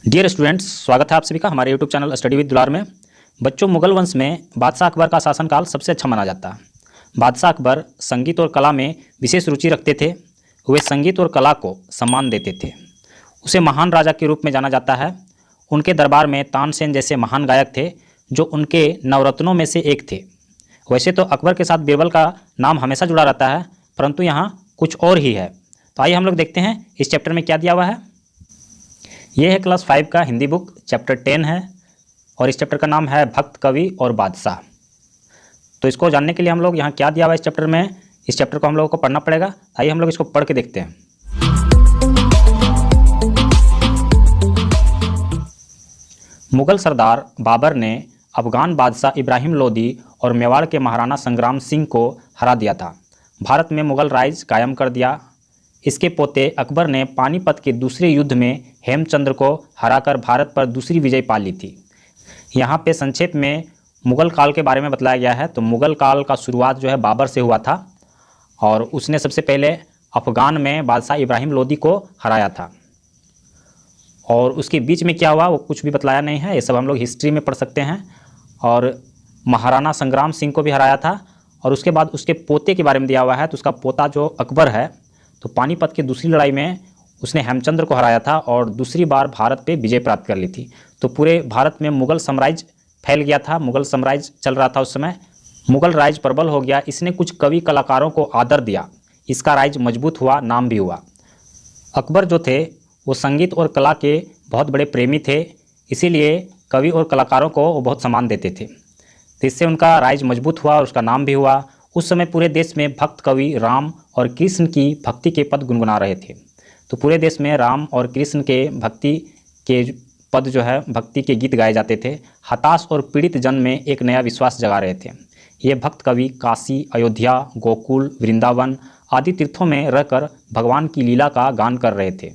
Dear students, स्वागत है आप सभी का हमारे यूट्यूब चैनल स्टडी विद दुलार में। बच्चों, मुगल वंश में बादशाह अकबर का शासनकाल सबसे अच्छा माना जाता है। बादशाह अकबर संगीत और कला में विशेष रुचि रखते थे। वे संगीत और कला को सम्मान देते थे। उसे महान राजा के रूप में जाना जाता है। उनके दरबार में तानसेन जैसे महान गायक थे जो उनके नवरत्नों में से एक थे। वैसे तो अकबर के साथ बीरबल का नाम हमेशा जुड़ा रहता है, परंतु यहाँ कुछ और ही है। तो आइए हम लोग देखते हैं इस चैप्टर में क्या दिया हुआ है। ये है क्लास 5 का हिंदी बुक, चैप्टर 10 है और इस चैप्टर का नाम है भक्त, कवि और बादशाह। तो इसको जानने के लिए हम लोग यहाँ क्या दिया हुआ है इस चैप्टर में, इस चैप्टर को हम लोगों को पढ़ना पड़ेगा। आइए हम लोग इसको पढ़ के देखते हैं। मुगल सरदार बाबर ने अफगान बादशाह इब्राहिम लोदी और मेवाड़ के महाराणा संग्राम सिंह को हरा दिया था। भारत में मुगल राज कायम कर दिया। इसके पोते अकबर ने पानीपत के दूसरे युद्ध में हेमचंद्र को हराकर भारत पर दूसरी विजय पा ली थी। यहाँ पे संक्षेप में मुगल काल के बारे में बताया गया है। तो मुगल काल का शुरुआत जो है बाबर से हुआ था और उसने सबसे पहले अफगान में बादशाह इब्राहिम लोदी को हराया था। और उसके बीच में क्या हुआ वो कुछ भी बतलाया नहीं है, ये सब हम लोग हिस्ट्री में पढ़ सकते हैं। और महाराणा संग्राम सिंह को भी हराया था और उसके बाद उसके पोते के बारे में दिया हुआ है। तो उसका पोता जो अकबर है, तो पानीपत की दूसरी लड़ाई में उसने हेमचंद्र को हराया था और दूसरी बार भारत पे विजय प्राप्त कर ली थी। तो पूरे भारत में मुगल साम्राज्य फैल गया था, मुगल साम्राज्य चल रहा था उस समय। मुगल राज प्रबल हो गया। इसने कुछ कवि कलाकारों को आदर दिया, इसका राज मजबूत हुआ, नाम भी हुआ। अकबर जो थे वो संगीत और कला के बहुत बड़े प्रेमी थे, इसीलिए कवि और कलाकारों को वो बहुत सम्मान देते थे। तो इससे उनका राज मजबूत हुआ और उसका नाम भी हुआ। उस समय पूरे देश में भक्त कवि राम और कृष्ण की भक्ति के पद गुनगुना रहे थे। तो पूरे देश में राम और कृष्ण के भक्ति के पद जो है, भक्ति के गीत गाए जाते थे। हताश और पीड़ित जन में एक नया विश्वास जगा रहे थे। ये भक्त कवि काशी, अयोध्या, गोकुल, वृंदावन आदि तीर्थों में रहकर भगवान की लीला का गान कर रहे थे।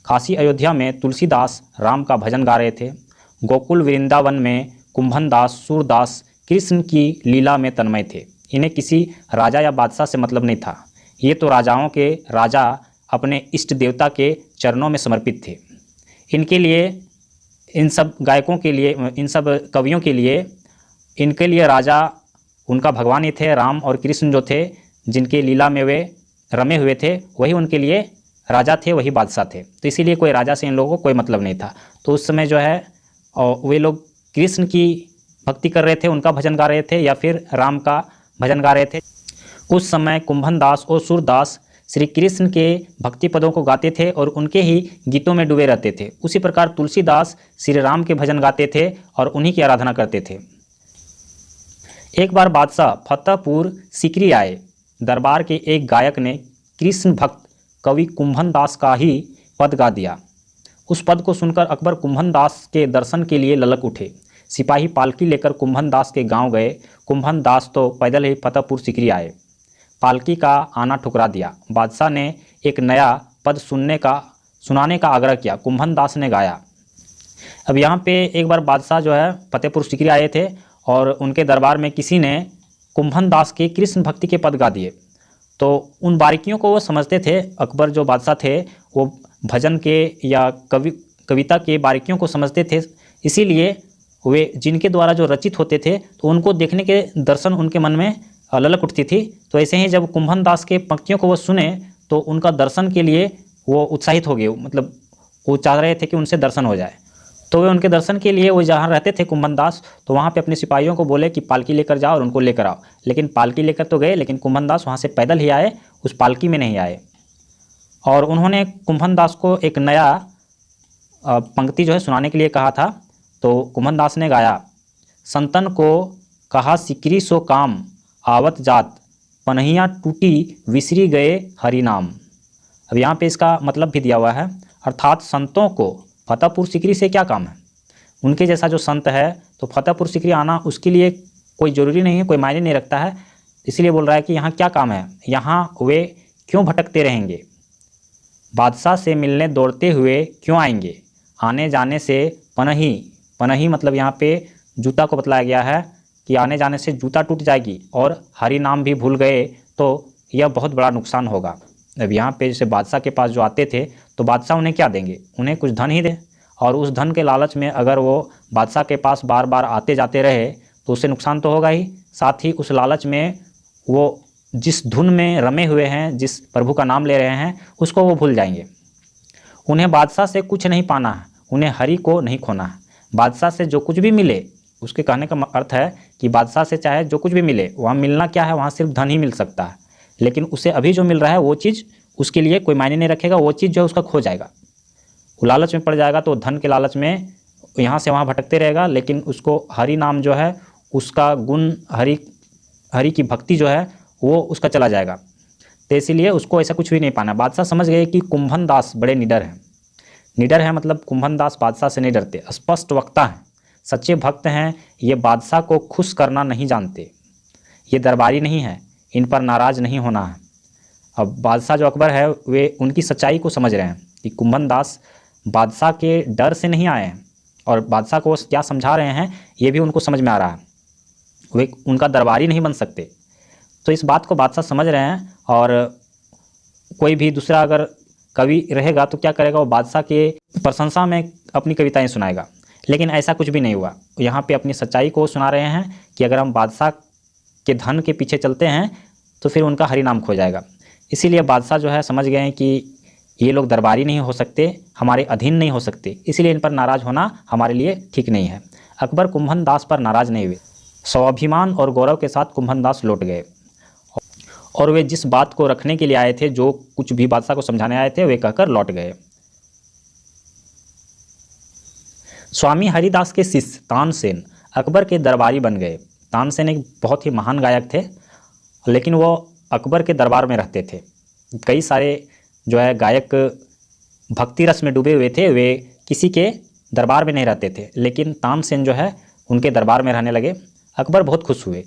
काशी अयोध्या में तुलसीदास राम का भजन गा रहे थे। गोकुल वृंदावन में कुंभन दास, सूरदास कृष्ण की लीला में तन्मय थे। इन्हें किसी राजा या बादशाह से मतलब नहीं था। ये तो राजाओं के राजा अपने इष्ट देवता के चरणों में समर्पित थे। इनके लिए, इन सब गायकों के लिए, इन सब कवियों के लिए, इनके लिए राजा उनका भगवान ही थे। राम और कृष्ण जो थे, जिनके लीला में वे रमे हुए थे, वही उनके लिए राजा थे, वही बादशाह थे। तो इसीलिए कोई राजा से इन लोगों को कोई मतलब नहीं था। तो उस समय जो है वे लोग कृष्ण की भक्ति कर रहे थे, उनका भजन गा रहे थे, या फिर राम का भजन गा रहे थे। उस समय कुंभन दास और सूरदास श्री कृष्ण के भक्ति पदों को गाते थे और उनके ही गीतों में डूबे रहते थे। उसी प्रकार तुलसीदास श्री राम के भजन गाते थे और उन्हीं की आराधना करते थे। एक बार बादशाह फतेहपुर सीकरी आए। दरबार के एक गायक ने कृष्ण भक्त कवि कुंभन दास का ही पद गा दिया। उस पद को सुनकर अकबर कुंभन दास के दर्शन के लिए ललक उठे। सिपाही पालकी लेकर कुंभन दास के गांव गए। कुंभन दास तो पैदल ही फतेहपुर सीकरी आए। पालकी का आना ठुकरा दिया। बादशाह ने एक नया पद सुनाने का आग्रह किया। कुंभन दास ने गाया। अब यहाँ पे एक बार बादशाह जो है फतेहपुर सीकरी आए थे और उनके दरबार में किसी ने कुंभन दास के कृष्ण भक्ति के पद गा दिए। तो उन बारीकियों को वो समझते थे। अकबर जो बादशाह थे वो भजन के या कविता के बारीकियों को समझते थे, इसीलिए वे जिनके द्वारा जो रचित होते थे तो उनको देखने के दर्शन उनके मन में ललक उठती थी। तो ऐसे ही जब कुंभन दास के पंक्तियों को वो सुने तो उनका दर्शन के लिए वो उत्साहित हो गए, मतलब वो चाह रहे थे कि उनसे दर्शन हो जाए। तो वे उनके दर्शन के लिए वो जहाँ रहते थे कुंभन दास, तो वहाँ पे अपने सिपाहियों को बोले कि पालकी लेकर जाओ और उनको लेकर आओ। लेकिन पालकी लेकर तो गए, लेकिन कुंभन दास वहाँ से पैदल ही आए, उस पालकी में नहीं आए। और उन्होंने कुंभन दास को एक नया पंक्ति जो है सुनाने के लिए कहा था। तो कुंभन दास ने गाया, संतन को कहा सिकरी सो काम, आवत जात पनहिया टूटी विसरी गए हरि नाम। अब यहाँ पे इसका मतलब भी दिया हुआ है, अर्थात संतों को फतेहपुर सीकरी से क्या काम है। उनके जैसा जो संत है तो फतेहपुर सीकरी आना उसके लिए कोई ज़रूरी नहीं है, कोई मायने नहीं रखता है। इसलिए बोल रहा है कि यहाँ क्या काम है, यहाँ वे क्यों भटकते रहेंगे। बादशाह से मिलने दौड़ते हुए क्यों आएंगे, आने जाने से पनही, पनही मतलब यहाँ पे जूता को बतलाया गया है कि आने जाने से जूता टूट जाएगी और हरि नाम भी भूल गए तो यह बहुत बड़ा नुकसान होगा। अब यहाँ पे जैसे बादशाह के पास जो आते थे तो बादशाह उन्हें क्या देंगे, उन्हें कुछ धन ही दे। और उस धन के लालच में अगर वो बादशाह के पास बार बार आते जाते रहे तो उससे नुकसान तो होगा ही, साथ ही उस लालच में वो जिस धुन में रमे हुए हैं, जिस प्रभु का नाम ले रहे हैं, उसको वो भूल जाएंगे। उन्हें बादशाह से कुछ नहीं पाना है, उन्हें हरि को नहीं खोना है। बादशाह से जो कुछ भी मिले, उसके कहने का अर्थ है कि बादशाह से चाहे जो कुछ भी मिले, वहाँ मिलना क्या है, वहाँ सिर्फ धन ही मिल सकता है, लेकिन उसे अभी जो मिल रहा है वो चीज़ उसके लिए कोई मायने नहीं रखेगा, वो चीज़ जो है उसका खो जाएगा। वो लालच में पड़ जाएगा तो धन के लालच में यहाँ से वहाँ भटकते रहेगा, लेकिन उसको हरि नाम जो है, उसका गुण, हरि की भक्ति जो है वो उसका चला जाएगा। तो इसीलिए उसको ऐसा कुछ भी नहीं पाना। बादशाह समझ गए कि कुंभन दास बड़े निडर हैं। निडर है मतलब कुंभन दास बादशाह से नहीं डरते, स्पष्ट वक्ता हैं, सच्चे भक्त हैं। ये बादशाह को खुश करना नहीं जानते, ये दरबारी नहीं है, इन पर नाराज़ नहीं होना है। अब बादशाह जो अकबर है वे उनकी सच्चाई को समझ रहे हैं कि कुंभन दास बादशाह के डर से नहीं आए हैं, और बादशाह को क्या समझा रहे हैं ये भी उनको समझ में आ रहा है। वे उनका दरबारी नहीं बन सकते। तो इस बात को बादशाह समझ रहे हैं। और कोई भी दूसरा अगर कवि रहेगा तो क्या करेगा, वो बादशाह के प्रशंसा में अपनी कविताएं सुनाएगा, लेकिन ऐसा कुछ भी नहीं हुआ। यहाँ पे अपनी सच्चाई को सुना रहे हैं कि अगर हम बादशाह के धन के पीछे चलते हैं तो फिर उनका हरि नाम खो जाएगा। इसीलिए बादशाह जो है समझ गए हैं कि ये लोग दरबारी नहीं हो सकते, हमारे अधीन नहीं हो सकते, इसीलिए इन पर नाराज़ होना हमारे लिए ठीक नहीं है। अकबर कुंभन दास पर नाराज़ नहीं हुए, स्वाभिमान और गौरव के साथ कुंभन दास लौट गए, और वे जिस बात को रखने के लिए आए थे, जो कुछ भी बादशाह को समझाने आए थे, वे कहकर लौट गए। स्वामी हरिदास के शिष्य तानसेन अकबर के दरबारी बन गए। तानसेन एक बहुत ही महान गायक थे, लेकिन वो अकबर के दरबार में रहते थे। कई सारे जो है गायक भक्ति रस में डूबे हुए थे, वे किसी के दरबार में नहीं रहते थे, लेकिन तानसेन जो है उनके दरबार में रहने लगे। अकबर बहुत खुश हुए।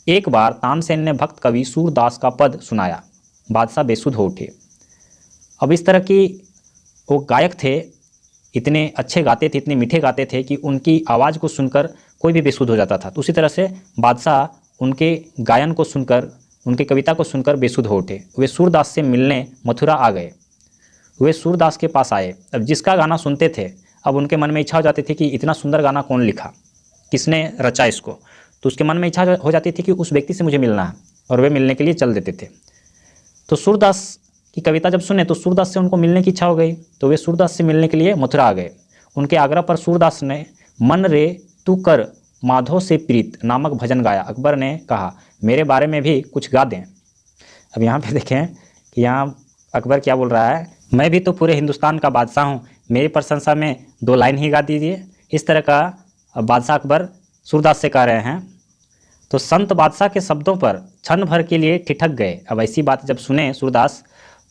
एक बार तानसेन ने भक्त कवि सूरदास का पद सुनाया, बादशाह बेसुध हो उठे। अब इस तरह की वो गायक थे, इतने अच्छे गाते थे, इतने मीठे गाते थे कि उनकी आवाज़ को सुनकर कोई भी बेसुध हो जाता था। तो उसी तरह से बादशाह उनके गायन को सुनकर, उनकी कविता को सुनकर बेसुध हो उठे। वे सूरदास से मिलने मथुरा आ गए। वे सूरदास के पास आए। अब जिसका गाना सुनते थे, अब उनके मन में इच्छा हो जाती थी कि इतना सुंदर गाना कौन लिखा, किसने रचा इसको। तो उसके मन में इच्छा हो जाती थी कि उस व्यक्ति से मुझे मिलना है, और वे मिलने के लिए चल देते थे। तो सूरदास की कविता जब सुने तो सूरदास से उनको मिलने की इच्छा हो गई, तो वे सूरदास से मिलने के लिए मथुरा आ गए। उनके आग्रह पर सूरदास ने मन रे तू कर माधो से प्रीत नामक भजन गाया। अकबर ने कहा मेरे बारे में भी कुछ गा दें। अब यहाँ पे देखें कि यहाँ अकबर क्या बोल रहा है, मैं भी तो पूरे हिंदुस्तान का बादशाह हूँ, मेरी प्रशंसा में 2 लाइन ही गा दीजिए। इस तरह का बादशाह अकबर सूरदास से कह रहे हैं। तो संत बादशाह के शब्दों पर क्षण भर के लिए ठिठक गए। अब ऐसी बात जब सुने सूरदास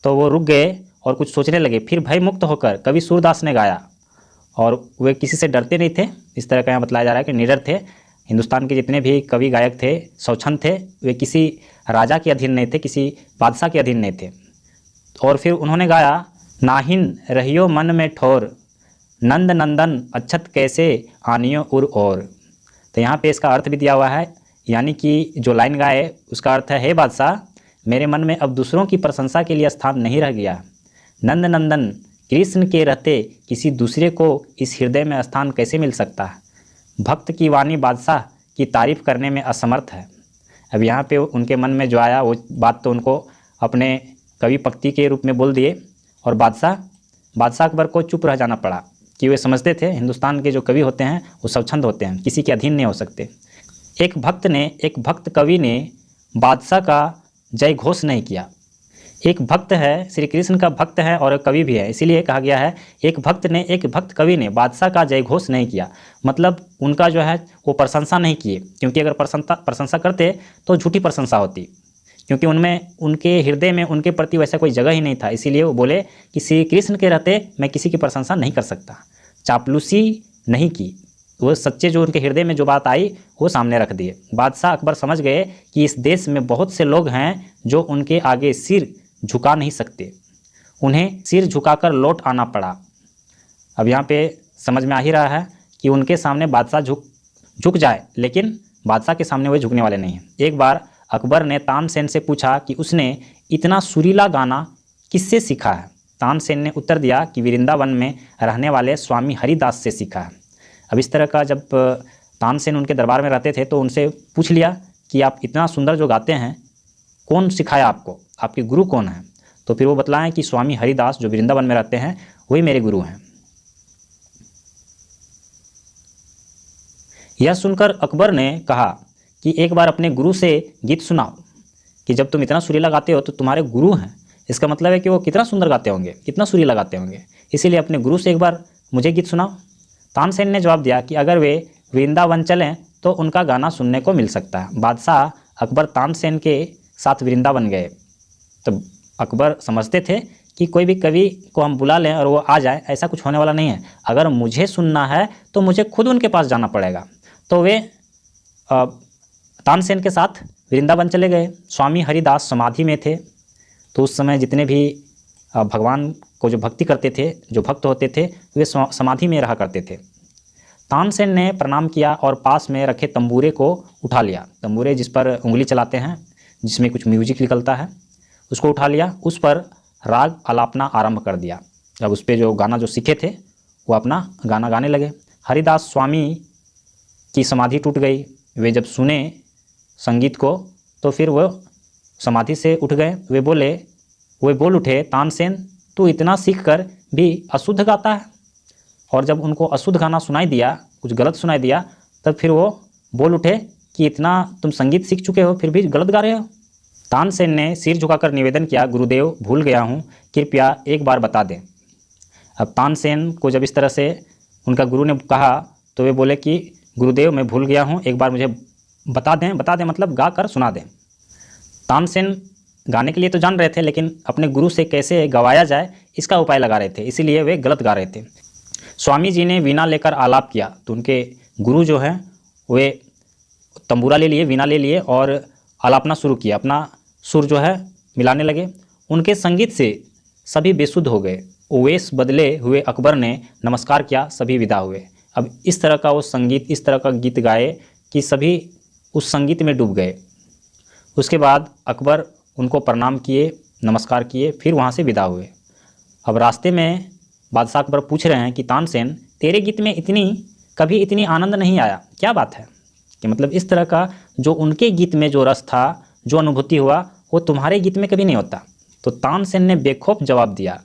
तो वो रुक गए और कुछ सोचने लगे। फिर भय मुक्त होकर कवि सूरदास ने गाया, और वे किसी से डरते नहीं थे। इस तरह का यहाँ बतलाया जा रहा है कि निडर थे। हिंदुस्तान के जितने भी कवि गायक थे, स्वच्छंद थे, वे किसी राजा के अधीन नहीं थे, किसी बादशाह के अधीन नहीं थे। और फिर उन्होंने गाया नाहिन रहियो मन में ठोर नंद नंदन अच्छत कैसे आनियो उर और। तो यहाँ पे इसका अर्थ भी दिया हुआ है, यानी कि जो लाइन गाए उसका अर्थ है, हे बादशाह मेरे मन में अब दूसरों की प्रशंसा के लिए स्थान नहीं रह गया। नंद नंदन कृष्ण के रहते किसी दूसरे को इस हृदय में स्थान कैसे मिल सकता है। भक्त की वाणी बादशाह की तारीफ करने में असमर्थ है। अब यहाँ पे उनके मन में जो आया वो बात तो उनको अपने कवि पंक्ति के रूप में बोल दिए, और बादशाह अकबर को चुप रह जाना पड़ा कि वे समझते थे हिंदुस्तान के जो कवि होते हैं वो स्वच्छंद होते हैं, किसी के अधीन नहीं हो सकते। एक भक्त कवि ने बादशाह का जय घोष नहीं किया। एक भक्त है, श्री कृष्ण का भक्त है और कवि भी है, इसीलिए कहा गया है एक भक्त कवि ने बादशाह का जय घोष नहीं किया। मतलब उनका जो है वो प्रशंसा नहीं किए, क्योंकि अगर प्रशंसा करते तो झूठी प्रशंसा होती, क्योंकि उनमें, उनके हृदय में उनके प्रति वैसा कोई जगह ही नहीं था। इसीलिए वो बोले कि श्री कृष्ण के रहते मैं किसी की प्रशंसा नहीं कर सकता। चापलूसी नहीं की, वो सच्चे जो उनके हृदय में जो बात आई वो सामने रख दिए। बादशाह अकबर समझ गए कि इस देश में बहुत से लोग हैं जो उनके आगे सिर झुका नहीं सकते, उन्हें सिर झुकाकर लौट आना पड़ा। अब यहाँ पे समझ में आ ही रहा है कि उनके सामने बादशाह झुक जाए, लेकिन बादशाह के सामने वे झुकने वाले नहीं हैं। एक बार अकबर ने तानसेन से पूछा कि उसने इतना सुरीला गाना किससे सीखा है। तानसेन ने उत्तर दिया कि वृंदावन में रहने वाले स्वामी हरिदास से सीखा है। अब इस तरह का जब तानसेन उनके दरबार में रहते थे तो उनसे पूछ लिया कि आप इतना सुंदर जो गाते हैं कौन सिखाया आपको, आपके गुरु कौन हैं? तो फिर वो बतलाएं कि स्वामी हरिदास जो वृंदावन में रहते हैं वही मेरे गुरु हैं। यह सुनकर अकबर ने कहा कि एक बार अपने गुरु से गीत सुनाओ, कि जब तुम इतना सुरीला गाते हो तो तुम्हारे गुरु हैं, इसका मतलब है कि वो कितना सुंदर गाते होंगे, कितना सुरीला गाते होंगे, इसीलिए अपने गुरु से एक बार मुझे गीत सुनाओ। तानसेन ने जवाब दिया कि अगर वे वृंदावन चलें तो उनका गाना सुनने को मिल सकता है। बादशाह अकबर तानसेन के साथ वृंदावन गए। तो अकबर समझते थे कि कोई भी कवि को हम बुला लें और वो आ जाए, ऐसा कुछ होने वाला नहीं है। अगर मुझे सुनना है तो मुझे खुद उनके पास जाना पड़ेगा। तो वे तानसेन के साथ वृंदावन चले गए। स्वामी हरिदास समाधि में थे। तो उस समय जितने भी भगवान को जो भक्ति करते थे, जो भक्त होते थे, वे समाधि में रहा करते थे। तानसेन ने प्रणाम किया और पास में रखे तंबूरे को उठा लिया। तंबूरे जिस पर उंगली चलाते हैं, जिसमें कुछ म्यूजिक निकलता है, उसको उठा लिया। उस पर राग आलापना आरंभ कर दिया। अब उस पर जो गाना जो सीखे थे वो अपना गाना गाने लगे। हरिदास स्वामी की समाधि टूट गई। वे जब सुने संगीत को तो फिर वो समाधि से उठ गए। वे बोल उठे, तानसेन तू इतना सीख कर भी अशुद्ध गाता है। और जब उनको अशुद्ध गाना सुनाई दिया, कुछ गलत सुनाई दिया, तब फिर वो बोल उठे कि इतना तुम संगीत सीख चुके हो फिर भी गलत गा रहे हो। तानसेन ने सिर झुकाकर निवेदन किया, गुरुदेव भूल गया हूँ, कृपया एक बार बता दें। अब तानसेन को जब इस तरह से उनका गुरु ने कहा तो वे बोले कि गुरुदेव मैं भूल गया हूँ, एक बार मुझे बता दें मतलब गा कर सुना दें। तानसेन गाने के लिए तो जान रहे थे, लेकिन अपने गुरु से कैसे गवाया जाए इसका उपाय लगा रहे थे, इसीलिए वे गलत गा रहे थे। स्वामी जी ने वीणा लेकर आलाप किया तो उनके गुरु जो हैं वे तंबूरा ले लिए, वीणा ले लिए और आलापना शुरू किया। अपना सुर जो है मिलाने लगे। उनके संगीत से सभी बेसुध हो गए। ओवैस बदले हुए अकबर ने नमस्कार किया, सभी विदा हुए। अब इस तरह का वो संगीत, इस तरह का गीत गाए कि सभी उस संगीत में डूब गए। उसके बाद अकबर उनको प्रणाम किए, नमस्कार किए, फिर वहाँ से विदा हुए। अब रास्ते में बादशाह अकबर पूछ रहे हैं कि तानसेन तेरे गीत में कभी इतनी आनंद नहीं आया, क्या बात है? कि मतलब इस तरह का जो उनके गीत में जो रस था, जो अनुभूति हुआ, वो तुम्हारे गीत में कभी नहीं होता। तो तानसेन ने बेखौफ जवाब दिया,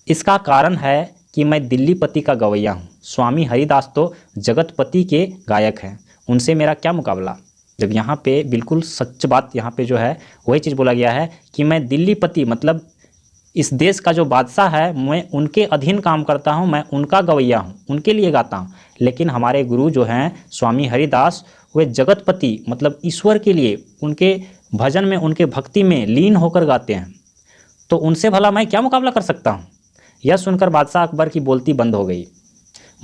इसका कारण है कि मैं दिल्लीपति का गवैया हूँ। स्वामी हरिदास तो जगतपति के गायक हैं, उनसे मेरा क्या मुकाबला। जब यहाँ पे बिल्कुल सच बात यहाँ पे जो है वही चीज़ बोला गया है कि मैं दिल्लीपति मतलब इस देश का जो बादशाह है, मैं उनके अधीन काम करता हूँ, मैं उनका गवैया हूँ, उनके लिए गाता हूँ। लेकिन हमारे गुरु जो हैं स्वामी हरिदास, वे जगतपति मतलब ईश्वर के लिए, उनके भजन में, उनके भक्ति में लीन होकर गाते हैं। तो उनसे भला मैं क्या मुकाबला कर सकता हूँ? यह सुनकर बादशाह अकबर की बोलती बंद हो गई।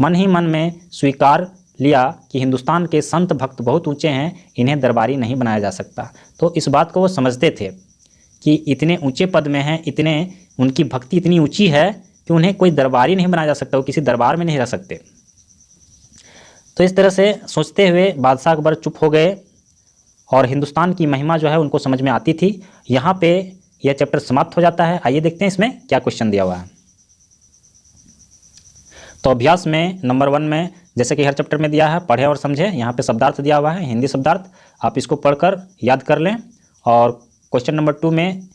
मन ही मन में स्वीकार लिया कि हिंदुस्तान के संत भक्त बहुत ऊंचे हैं, इन्हें दरबारी नहीं बनाया जा सकता। तो इस बात को वो समझते थे कि इतने ऊंचे पद में हैं, उनकी भक्ति इतनी ऊंची है कि उन्हें कोई दरबारी नहीं बनाया जा सकता, वो किसी दरबार में नहीं रह सकते। तो इस तरह से सोचते हुए बादशाह अकबर चुप हो गए और हिंदुस्तान की महिमा जो है उनको समझ में आती थी। यहाँ पे यह चैप्टर समाप्त हो जाता है। आइए देखते हैं इसमें क्या क्वेश्चन दिया हुआ है। तो अभ्यास में नंबर 1 में जैसे कि हर चैप्टर में दिया है, पढ़े और समझे। यहाँ पे शब्दार्थ दिया हुआ है, हिंदी शब्दार्थ, आप इसको पढ़कर याद कर लें। और क्वेश्चन नंबर 2 में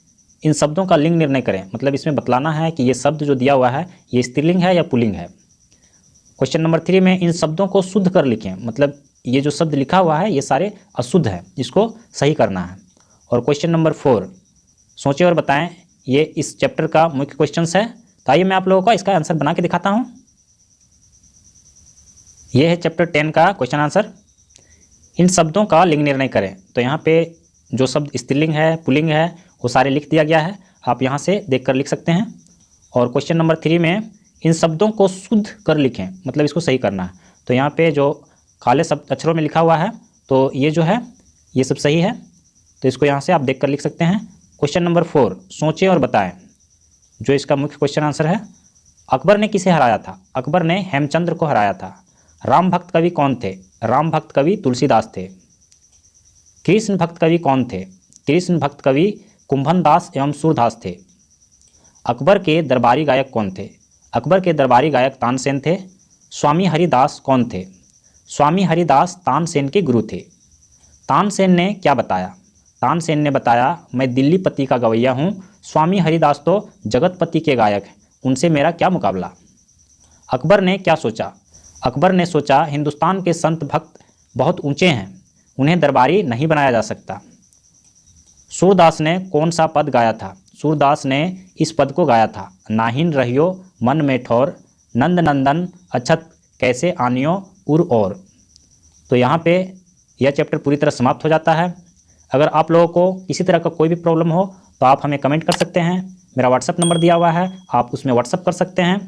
इन शब्दों का लिंग निर्णय करें, मतलब इसमें बतलाना है कि ये शब्द जो दिया हुआ है ये स्त्रीलिंग है या पुल्लिंग है। क्वेश्चन नंबर 3 में इन शब्दों को शुद्ध कर लिखें, मतलब ये जो शब्द लिखा हुआ है ये सारे अशुद्ध है, इसको सही करना है। और क्वेश्चन नंबर 4 सोचें और बताएं, ये इस चैप्टर का मुख्य क्वेश्चन है। तो आइए मैं आप लोगों को इसका आंसर बना के दिखाता हूँ। ये है चैप्टर 10 का क्वेश्चन आंसर। इन शब्दों का लिंग निर्णय करें। तो यहाँ पे जो शब्द स्त्रीलिंग है, पुल्लिंग है, वो सारे लिख दिया गया है, आप यहाँ से देखकर लिख सकते हैं। और क्वेश्चन नंबर 3 में इन शब्दों को शुद्ध कर लिखें, मतलब इसको सही करना है। तो यहाँ पे जो काले शब्द अक्षरों में लिखा हुआ है तो ये जो है ये सब सही है, तो इसको यहाँ से आप देख कर लिख सकते हैं। क्वेश्चन नंबर 4 सोचें और बताएं, जो इसका मुख्य क्वेश्चन आंसर है। अकबर ने किसे हराया था? अकबर ने हेमचंद्र को हराया था। राम भक्त कवि कौन थे? राम भक्त कवि तुलसीदास थे। कृष्ण भक्त कवि कौन थे? कृष्ण भक्त कवि कुंभन दास एवं सूरदास थे। अकबर के दरबारी गायक कौन थे? अकबर के दरबारी गायक तानसेन थे। स्वामी हरिदास कौन थे? स्वामी हरिदास तानसेन के गुरु थे। तानसेन ने क्या बताया? तानसेन ने बताया, मैं दिल्ली पति का गवैया हूँ, स्वामी हरिदास तो जगतपति के गायक हैं, उनसे मेरा क्या मुकाबला। अकबर ने क्या सोचा? अकबर ने सोचा, हिंदुस्तान के संत भक्त बहुत ऊंचे हैं, उन्हें दरबारी नहीं बनाया जा सकता। सूरदास ने कौन सा पद गाया था? सूरदास ने इस पद को गाया था, नाहिन रहियो मन में ठौर, नंद नंदन अछत कैसे आनियो उर और। तो यहाँ पे यह चैप्टर पूरी तरह समाप्त हो जाता है। अगर आप लोगों को किसी तरह का कोई भी प्रॉब्लम हो तो आप हमें कमेंट कर सकते हैं। मेरा व्हाट्सअप नंबर दिया हुआ है, आप उसमें व्हाट्सअप कर सकते हैं।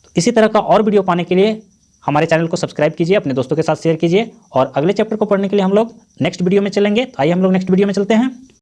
तो इसी तरह का और वीडियो पाने के लिए हमारे चैनल को सब्सक्राइब कीजिए, अपने दोस्तों के साथ शेयर कीजिए, और अगले चैप्टर को पढ़ने के लिए हम लोग नेक्स्ट वीडियो में चलेंगे। तो आइए हम लोग नेक्स्ट वीडियो में चलते हैं।